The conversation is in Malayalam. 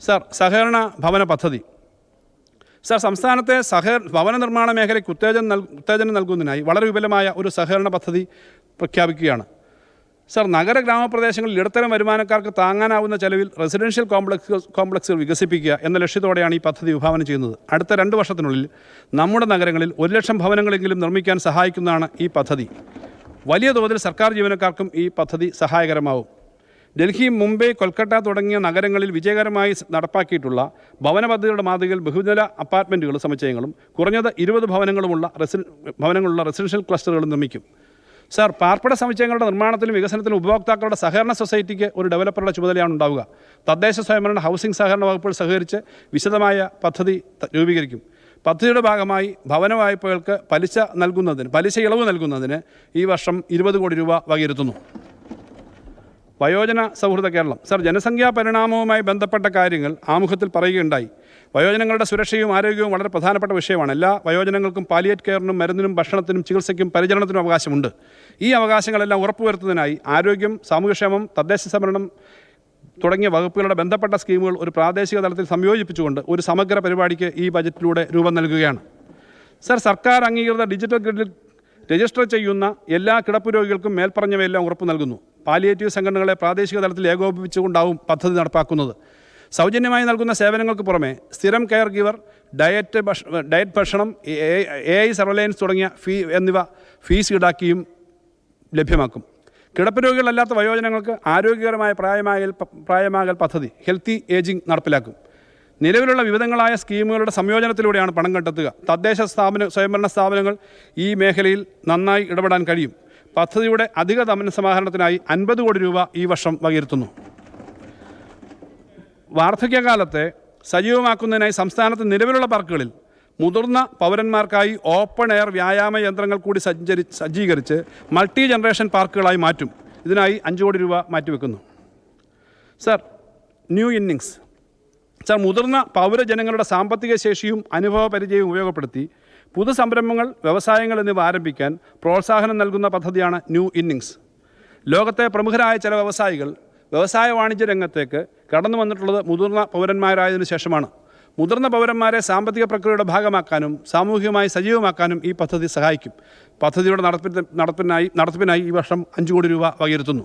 സർ, സഹകരണ ഭവന പദ്ധതി. സർ, സംസ്ഥാനത്തെ ഭവന നിർമ്മാണ മേഖലയ്ക്ക് ഉത്തേജനം നൽകുന്നതിനായി വളരെ വിപുലമായ ഒരു സഹകരണ പദ്ധതി പ്രഖ്യാപിക്കുകയാണ്. സർ, നഗര ഗ്രാമപ്രദേശങ്ങളിൽ ഇടത്തരം വരുമാനക്കാർക്ക് താങ്ങാനാവുന്ന ചെലവിൽ റെസിഡൻഷ്യൽ കോംപ്ലക്സുകൾ വികസിപ്പിക്കുക എന്ന ലക്ഷ്യത്തോടെയാണ് ഈ പദ്ധതി വിഭാവനം ചെയ്യുന്നത്. അടുത്ത 2 വർഷത്തിനുള്ളിൽ നമ്മുടെ നഗരങ്ങളിൽ 1 ലക്ഷം ഭവനങ്ങളെങ്കിലും നിർമ്മിക്കാൻ സഹായിക്കുന്നതാണ് ഈ പദ്ധതി. വലിയ തോതിൽ സർക്കാർ ജീവനക്കാർക്കും ഈ പദ്ധതി സഹായകരമാവും. ഡൽഹി, മുംബൈ, കൊൽക്കത്ത തുടങ്ങിയ നഗരങ്ങളിൽ വിജയകരമായി നടപ്പാക്കിയിട്ടുള്ള ഭവന പദ്ധതിയുടെ മാതൃകയിൽ ബഹുനില അപ്പാർട്ട്മെൻറ്റുകളും സമുച്ചയങ്ങളും കുറഞ്ഞത് 20 ഭവനങ്ങളുള്ള റെസിഡൻഷ്യൽ ക്ലസ്റ്ററുകൾ നിർമ്മിക്കും. സർ, പാർപ്പിട സമുച്ചയങ്ങളുടെ നിർമ്മാണത്തിലും വികസനത്തിലും ഉപഭോക്താക്കളുടെ സഹകരണ സൊസൈറ്റിക്ക് ഒരു ഡെവലപ്പറുടെ ചുമതലയാണ് ഉണ്ടാവുക. തദ്ദേശ സ്വയംഭരണ ഹൗസിംഗ് സഹകരണ വകുപ്പുകൾ സഹകരിച്ച് വിശദമായ പദ്ധതി രൂപീകരിക്കും. പദ്ധതിയുടെ ഭാഗമായി ഭവന വായ്പകൾക്ക് പലിശ ഇളവ് നൽകുന്നതിന് ഈ വർഷം 20 കോടി രൂപ വകയിരുത്തുന്നു. വയോജന സൗഹൃദ കേരളം. സർ, ജനസംഖ്യാ പരിണാമവുമായി ബന്ധപ്പെട്ട കാര്യങ്ങൾ ആമുഖത്തിൽ പറയുകയുണ്ടായി. വയോജനങ്ങളുടെ സുരക്ഷയും ആരോഗ്യവും വളരെ പ്രധാനപ്പെട്ട വിഷയമാണ്. എല്ലാ വയോജനങ്ങൾക്കും പാലിയേറ്റ് കെയറിനും മരുന്നിനും ഭക്ഷണത്തിനും ചികിത്സയ്ക്കും പരിചരണത്തിനും അവകാശമുണ്ട്. ഈ അവകാശങ്ങളെല്ലാം ഉറപ്പുവരുത്തുന്നതിനായി ആരോഗ്യം, സാമൂഹ്യക്ഷേമം, തദ്ദേശ സംവരണം തുടങ്ങിയ വകുപ്പുകളുടെ ബന്ധപ്പെട്ട സ്കീമുകൾ ഒരു പ്രാദേശിക തലത്തിൽ സംയോജിപ്പിച്ചുകൊണ്ട് ഒരു സമഗ്ര പരിപാടിക്ക് ഈ ബജറ്റിലൂടെ രൂപം നൽകുകയാണ്. സർ, സർക്കാർ അംഗീകൃത ഡിജിറ്റൽ ഗ്രിഡിൽ രജിസ്റ്റർ ചെയ്യുന്ന എല്ലാ കിടപ്പ് രോഗികൾക്കും മേൽപ്പറഞ്ഞവയെല്ലാം ഉറപ്പു നൽകുന്നു. പാലിയേറ്റീവ് സംഘടനകളെ പ്രാദേശിക തലത്തിൽ ഏകോപിപ്പിച്ചുകൊണ്ടാവും പദ്ധതി നടപ്പാക്കുന്നത്. സൗജന്യമായി നൽകുന്ന സേവനങ്ങൾക്ക് പുറമെ സ്ഥിരം കെയർ ഗിവർ, ഡയറ്റ് ഭക്ഷണം, AI സർവൈലൻസ് തുടങ്ങിയ ഫീസ് ഈടാക്കിയും ലഭ്യമാക്കും. കിടപ്പ് രോഗികളല്ലാത്ത വയോജനങ്ങൾക്ക് ആരോഗ്യകരമായ പ്രായമാകൽ പദ്ധതി ഹെൽത്തി ഏജിംഗ് നടപ്പിലാക്കും. നിലവിലുള്ള വിവിധങ്ങളായ സ്കീമുകളുടെ സംയോജനത്തിലൂടെയാണ് പണം കണ്ടെത്തുക. തദ്ദേശ സ്വയംഭരണ സ്ഥാപനങ്ങൾ ഈ മേഖലയിൽ നന്നായി ഇടപെടാൻ കഴിയും. പദ്ധതിയുടെ അധിക ധനസമാഹരണത്തിനായി 50 കോടി രൂപ ഈ വർഷം വകയിരുത്തുന്നു. വാർദ്ധക്യകാലത്തെ സജീവമാക്കുന്നതിനായി സംസ്ഥാനത്ത് നിലവിലുള്ള പാർക്കുകളിൽ മുതിർന്ന പൗരന്മാർക്കായി ഓപ്പൺ എയർ വ്യായാമ യന്ത്രങ്ങൾ കൂടി സജ്ജീകരിച്ച് മൾട്ടി ജനറേഷൻ പാർക്കുകളായി മാറ്റും. ഇതിനായി 5 കോടി രൂപ മാറ്റിവെക്കുന്നു. Sir, new innings. സർ, മുതിർന്ന പൗരജനങ്ങളുടെ സാമ്പത്തിക ശേഷിയും അനുഭവ പരിചയവും ഉപയോഗപ്പെടുത്തി പുതുസംരംഭങ്ങൾ, വ്യവസായങ്ങൾ എന്നിവ ആരംഭിക്കാൻ പ്രോത്സാഹനം നൽകുന്ന പദ്ധതിയാണ് ന്യൂ ഇന്നിങ്സ്. ലോകത്തെ പ്രമുഖരായ ചില വ്യവസായ വാണിജ്യ രംഗത്തേക്ക് കടന്നു വന്നിട്ടുള്ളത് മുതിർന്ന പൗരന്മാരായതിനു ശേഷമാണ്. മുതിർന്ന പൗരന്മാരെ സാമ്പത്തിക പ്രക്രിയയുടെ ഭാഗമാക്കാനും സാമൂഹികമായി സജീവമാക്കാനും ഈ പദ്ധതി സഹായിക്കും. പദ്ധതിയുടെ നടത്തിപ്പിനായി ഈ വർഷം 5 കോടി രൂപ വകയിരുത്തുന്നു.